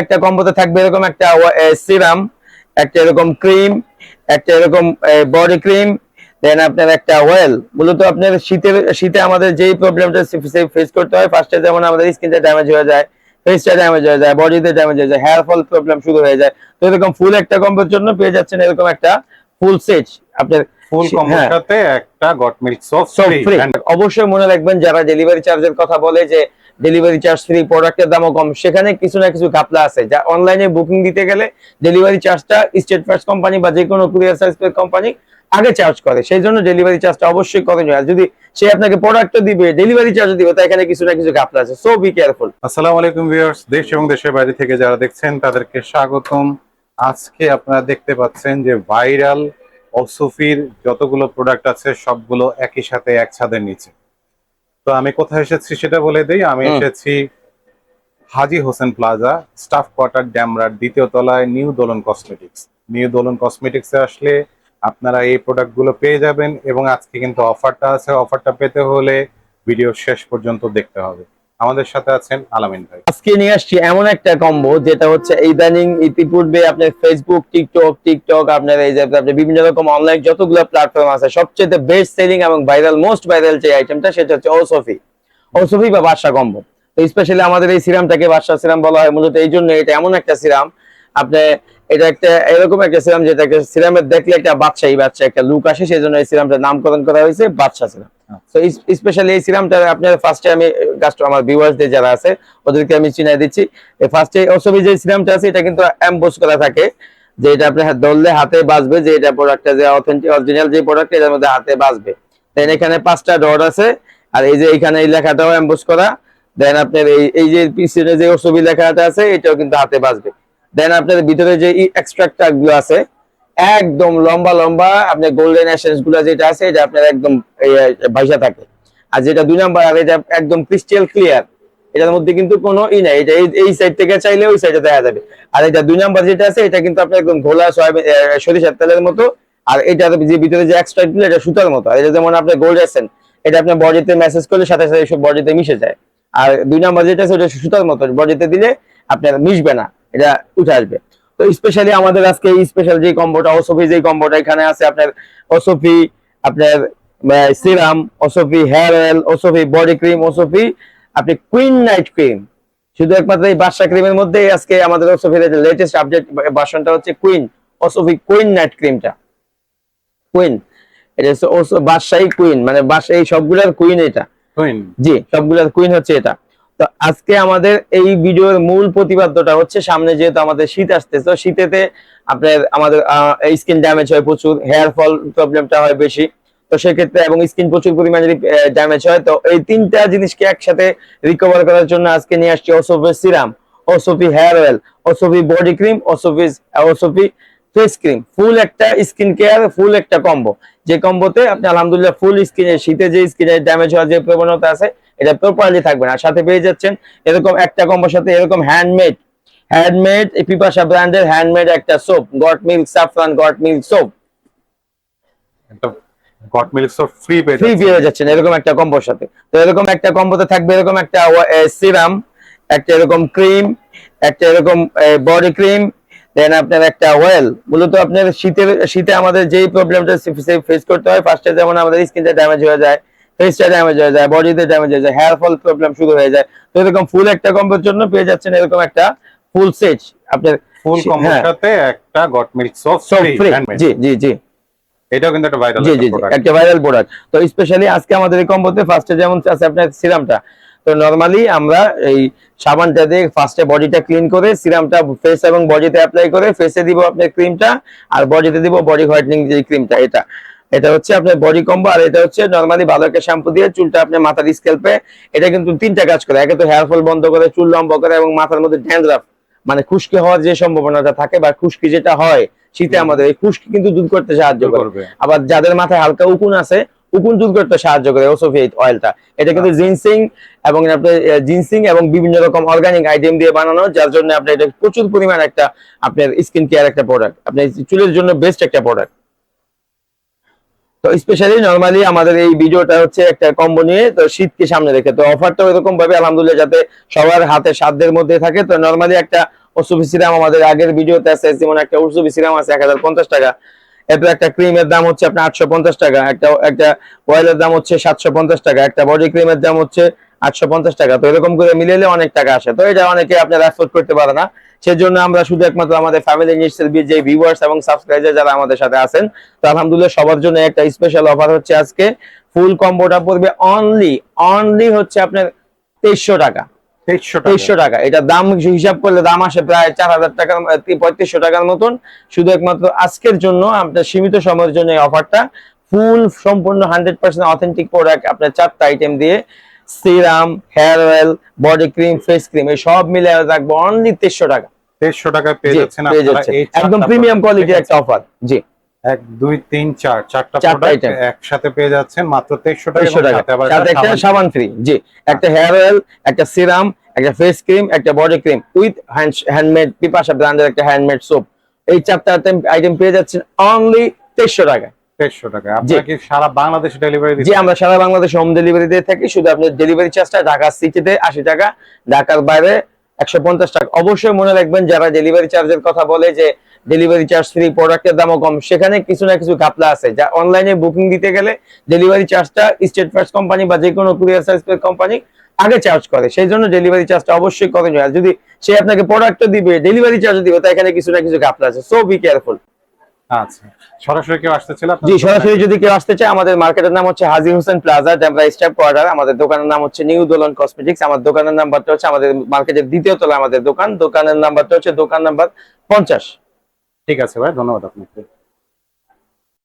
একটা কম্বোতে থাকবে এরকম একটা সিরাম, একটা এরকম ক্রিম, একটা এরকম বডি ক্রিম, দেন আপনার একটা অয়েল। মূলত আপনার শীতে আমাদের যেই প্রবলেমটা ফেস করতে হয়, ফার্স্টে যেমন আমাদের স্কিনটা ড্যামেজ হয়ে যায়, ফেসটা ড্যামেজ হয়ে যায়, বডিতে ড্যামেজ হয়ে যায়, হেয়ার ফল প্রবলেম শুরু হয়ে যায়। তো এরকম ফুল একটা কম্বোর জন্য পেয়ে যাচ্ছেন এরকম একটা ফুল সেট আপনার। ফুল কম্বোর হ্যাঁ, সাথে একটা গট মিল্ক সোপ সব ফ্রি। ফ্রি। অবশ্যই মনে রাখবেন, যারা ডেলিভারি চার্জের কথা বলে যে ডেলিভারি চার্জ ফ্রি, প্রোডাক্টের দামও কম, সেখানে কিছু না কিছু ঘাপলা আছে। যা অনলাইনে বুকিং দিতে গেলে ডেলিভারি চার্জটা স্টেট ফার্স্ট কোম্পানি বা যে কোনো কুরিয়ার সার্ভিস কোম্পানি আগে চার্জ করে, সেই জন্য ডেলিভারি চার্জটা অবশ্যই করণীয়। আর যদি সে আপনাকে প্রোডাক্টও দিবে, ডেলিভারি চার্জ দিবে, তো এখানে কিছু না কিছু ঘাপলা আছে। So be careful. আসসালামু আলাইকুম ভিউয়ার্স, দেশ এবং দেশের বাইরে থেকে যারা দেখছেন তাদেরকে স্বাগতম। আজকে আপনারা দেখতে পাচ্ছেন যে ভাইরাল অসুফির যতগুলো প্রোডাক্ট আছে সবগুলো একই সাথে এক ছাদের নিচে। তো আমি কোথায় এসেছি সেটা বলে দেই। আমি এসেছি হাজী হোসেন প্লাজা, স্টাফ কোয়ার্টার, ড্যামরার দ্বিতীয় তলায়, নিউ দোলন কসমেটিক্স। নিউ দোলন কসমেটিক্সে আসলে আপনারা এই প্রোডাক্টগুলো পেয়ে যাবেন এবং আজকে কিন্তু অফারটা আছে। অফারটা পেতে হলে ভিডিও শেষ পর্যন্ত দেখতে হবে। আমাদের সাথে আছেন আলামিন ভাই। আজকে নিয়ে আসছি এমন একটা কম্বো যেটা হচ্ছে ইদানিং ইতিপূর্বে আপনার ফেসবুক, টিকটক আপনার এই যে আপনার বিভিন্ন রকম অনলাইন যতগুলো প্ল্যাটফর্ম আছে, সবচেয়ে বেস্ট সেলিং এবং ভাইরাল, মোস্ট ভাইরাল যে আইটেমটা সেটা হচ্ছে ওসফি বা বাদশা কম্বো। তো স্পেশালি আমাদের এই সিরামটাকে বাদশা সিরাম বলা হয় মূলত এই জন্য। এটা এমন একটা সিরাম, আপনি এটা একটা এরকম একটা সিরাম যেটা সিরামের দেখলে একটা বাচ্চা একটা লুক আসে, সেই জন্য এই সিরামটার নামকরণ করা হয়েছে বাদশা সিরাম। তো স্পেশালি এই সিরামটা আপনার ফার্স্টে আমি আমার ভিউয়ার্সদের যারা আছে ওদেরকে আমি চিনাই দিচ্ছি। ফার্স্টে ওসবি যে সিরামটা আছে এটা কিন্তু এমবোস করা থাকে, যে এটা আপনি ধরলে হাতে বাজবে, যে এটা প্রোডাক্টটা যে অথেন্টিক অরিজিনাল যে প্রোডাক্ট এটার মধ্যে হাতে বাজবে। দেন এখানে 5টা ডট আছে, আর এই যে এখানে এই লেখাটাও এমবোস করা। দেন আপনার এই যে পিছনে যে ওসবি লেখাটা আছে এটাও কিন্তু হাতে বাজবে। দেন আপনার ভিতরে যে এক্সট্রাক্টর গুলো আছে একদম লম্বা লম্বা, আপনার গোল্ডেন এসেন্স গুলো যেটা আছে এটা আপনার একদম ভাইসা থাকে। আর যেটা 2 নাম্বার, আর এটা একদম ক্রিস্টাল ক্লিয়ার, এটার মধ্যে কিন্তু কোনো নাই, এটা এই সাইড থেকে চাইলে ওই সাইডে দেখা যাবে। আর এটা 2 নাম্বার যেটা আছে এটা কিন্তু আপনার একদম ঘোলা সয়াবিন সরিষার তেলের মতো। আর এটা যে ভিতরে যে এক্সট্রাক্ট গুলো এটা সুতার মতো। আর এটা যেমন আপনার গোল্ড এসেন্স, এটা আপনার বডিতে মেসেজ করলে সাথে সাথে সব বডিতে মিশে যায়। আর 2 নাম্বার যেটা আছে ওটা সুতার মতো, বডিতে দিলে আপনার মিশবে না, এটা উঠে আসবে। তো স্পেশালি আমাদের আজকে এই স্পেশাল যে কম্বোটা, ওসফি যে কম্বোটা এখানে আছে আপনার, ওসফি আপনার সিরাম, ওসফি হেয়ার অয়েল, ওসফি বডি ক্রিম, ওসফি আপনি কুইন নাইট ক্রিম। শুধু একমাত্র এই বাদশা ক্রিমের মধ্যে আজকে আমাদের ওসফির লেটেস্ট আপডেট ভার্সনটা হচ্ছে ওসফি কুইন নাইট ক্রিমটা। কুইন, এটা হচ্ছে বাদশাহী কুইন, মানে বাদশাহী সবগুলোর কুইন এটা। কুইন, জি, সবগুলোর কুইন হচ্ছে এটা। তো আজকে আমাদের এই ভিডিওর মূল প্রতিপাদ্যটা হচ্ছে, সামনে যেহেতু আমাদের শীত আসতেছে, তো শীতেতে আপনার আমাদের স্কিন ড্যামেজ হয় প্রচুর, হেয়ার ফল প্রবলেমটা হয় বেশি। তো সেক্ষেত্রে এবং স্কিন প্রচুর পরিমাণে ড্যামেজ হয়। তো এই 3টা জিনিসকে একসাথে রিকভার করার জন্য আজকে নিয়ে আসছি ওসফি সিরাম, ওসফি হেয়ার অয়েল, ওসফি বডি ক্রিম, ওসফি ফেস ক্রিম। ফুল একটা স্কিন কেয়ার, ফুল একটা কম্বো, যে কম্বোতে আপনি আলহামদুলিল্লাহ ফুল স্কিনে, শীতে যে স্কিনে ড্যামেজ হওয়ার যে প্রবণতা আছে এটা প্রপারলি থাকবে না। সাথে পেয়ে যাচ্ছেন এরকম একটা কম্বোর সাথে এরকম হ্যান্ডমেড পিপাসা ব্র্যান্ডের হ্যান্ডমেড একটা soap, goat milk সাফরান goat milk soap. Goat milk soap free পেয়ে যাচ্ছেন এরকম একটা কম্বোর সাথে। তো এরকম একটা কম্বোতে থাকবে এরকম একটা সিরাম, একটা এরকম ক্রিম, একটা এরকম বডি ক্রিম, দেন আপনার একটা অয়েল। মূলত আপনার শীতে আমাদের যেই প্রবলেমটা ফেস করতে হয়, ফার্স্টে যেমন আমাদের স্কিনটা ড্যামেজ হয়ে যায়, ফেসটা ড্যামেজ হয়ে যায়, বডিতে ড্যামেজ হয়ে যায়, হেয়ার ফল প্রবলেম শুরু হয়ে যায়। তো এরকম ফুল একটা কম্বোর জন্য পেয়ে যাচ্ছেন এরকম একটা ফুল সেট আপনার। ফুল কম্বোর সাথে একটা গট মিল্ক সোপ ফ্রি। জি জি জি, এটাও কিন্তু একটা ভাইরাল প্রোডাক্ট, একটা ভাইরাল প্রোডাক্ট। তো স্পেশালি আজকে আমাদের এই কম্বোতে ফার্স্টে যেমন আছে আপনার সিরামটা। তো নরমালি আমরা এই সাবানটা দিয়ে ফার্স্টে বডিটা ক্লিন করে সিরামটা ফেস এবং বডিতে অ্যাপ্লাই করে, ফেসে দিব আপনার ক্রিমটা আর বডিতে দিব বডি হোয়াইটনিং যে ক্রিমটা। এটা হচ্ছে আপনার বডি কম্বো। আর এটা হচ্ছে নরমালি ভালো একটা শ্যাম্পু দিয়ে চুলটা আপনার মাথার স্ক্যাল্পে, এটা কিন্তু 3টা কাজ করে। একে তো হেয়ার ফল বন্ধ করে, চুল লম্বা করে, এবং মাথার মধ্যে ড্যান্ড্রাফ মানে খুশকি হওয়ার যে সম্ভাবনাটা থাকে বা খুশকি যেটা হয় শীতে, আমাদের এই খুশকি কিন্তু দূর করতে সাহায্য করবে। আবার যাদের মাথায় হালকা উকুন আছে, উকুন দূর করতে সাহায্য করে ওসফি অয়েলটা। এটা কিন্তু জিনসিং এবং বিভিন্ন রকম অর্গানিক আইটেম দিয়ে বানানো, যার জন্য আপনার এটা প্রচুর পরিমাণ একটা আপনার স্কিন কেয়ার একটা প্রোডাক্ট, আপনার চুলের জন্য বেস্ট একটা প্রোডাক্ট। তো স্পেশালি নরমালি আমাদের এই ভিডিওটা হচ্ছে একটা কম্বো নিয়ে, তো শীতকে সামনে রেখে। তো অফারটা এরকম ভাবে আলহামদুলিল্লাহ যাতে সবার হাতে সাধ্যের মধ্যে থাকে। তো নরমালি একটা ওসুফি সিরাম আমাদের আগের ভিডিওতে আছে, যেমন একটা ওসুফি সিরাম আছে 1050 টাকা। এরপর একটা ক্রিমের দাম হচ্ছে আপনার 850 টাকা, একটা অয়েলের দাম হচ্ছে 750 টাকা, একটা বডি ক্রিমের দাম হচ্ছে 850 টাকা। তো এরকম করে মিলাইলে অনেক টাকা আসে, তো এটা অনেকে আপনারা অ্যাফোর্ড করতে পারে না। সেজন্য আমরা শুধু একমাত্র আমাদের ফ্যামিলি নিডসের যে ভিউয়ার্স এবং সাবস্ক্রাইবার যারা আমাদের সাথে আছেন, তো আলহামদুলিল্লাহ সবার জন্য একটা স্পেশাল অফার হচ্ছে আজকে। ফুল কম্বোটা পড়বে অনলি হচ্ছে আপনার 2300 টাকা। 2300 টাকা, এটা দাম হিসাব করলে দাম আসে প্রায় 4000 টাকা, 3500 টাকার মতন। শুধু একমাত্র আজকের জন্য, আপনার সীমিত সময়ের জন্য এই অফারটা। ফুল সম্পূর্ণ 100% অথেন্টিক প্রোডাক্ট, আপনার 4টা আইটেম দিয়ে serum, hair oil, body cream, face cream, এই সব মিলে রাখবো অনলি 2300 টাকা। 2300 টাকায় পেয়ে জি, যাচ্ছেন পেয়ে আপনারা যাচ্ছেন। এই একদম 4টা প্রিমিয়াম product, কোয়ালিটির ঠিক একটা অফার। জি, 1 2 3 4 4টা 4টা প্রোডাক্ট item। একসাথে পেয়ে যাচ্ছেন মাত্র 2300 টাকা, 2300 এবং টাকা, সাথে আবার সাথে একটা সাবান ফ্রি। জি, একটা হেয়ার অয়েল, একটা সিরাম, একটা ফেস ক্রিম, একটা বডি ক্রিম উইথ হ্যান্ডমেড পিপাসা ব্র্যান্ডের একটা হ্যান্ডমেড সোপ। এই 4টা আইটেম পেয়ে যাচ্ছেন অনলি 2300 টাকায়। 2300 টাকা। আপনারা কি সারা বাংলাদেশে ডেলিভারি জি, দিচ্ছেন? আমরা সারা বাংলাদেশে হোম ডেলিভারি দিয়ে থাকি। শুধু আপনার ডেলিভারি চার্জটা ঢাকা সিটিতে 80 টাকা, ঢাকার বাইরে 150 টাকা। অবশ্যই মনে রাখবেন, যারা ডেলিভারি চার্জের কথা বলে যে ডেলিভারি চার্জ ফ্রি, প্রোডাক্টের দামও কম, সেখানে কিছু না কিছু ঘাপলা আছে। যা অনলাইনে বুকিং দিতে গেলে ডেলিভারি চার্জটা স্টেট ফার্স্ট কোম্পানি বা যে কোনো কুরিয়ার সার্ভিস কোম্পানি আগে চার্জ করে, সেই জন্য ডেলিভারি চার্জটা অবশ্যই করণীয়। আর যদি সে আপনাকে প্রোডাক্টও দিবে, ডেলিভারি চার্জ দিবে, তো এখানে কিছু না কিছু ঘাপলা আছে, সো বি কেয়ারফুল। আচ্ছা, সরাসরি কেউ আসতে চাইলে জি, সরাসরি যদি কেউ আসতে চায়, আমাদের মার্কেটের নাম হচ্ছে Haji Hossain plaza, Demra staff quarter. আমাদের দোকানের নাম হচ্ছে নিউ দোলন কসমেটিক্স। আমার দোকানের নাম্বারটা হচ্ছে, আমাদের মার্কেটের দ্বিতীয় তলায় আমাদের দোকান, দোকানের নাম্বারটা হচ্ছে দোকান নাম্বার 50। ঠিক আছে ভাই, ধন্যবাদ আপনাকে।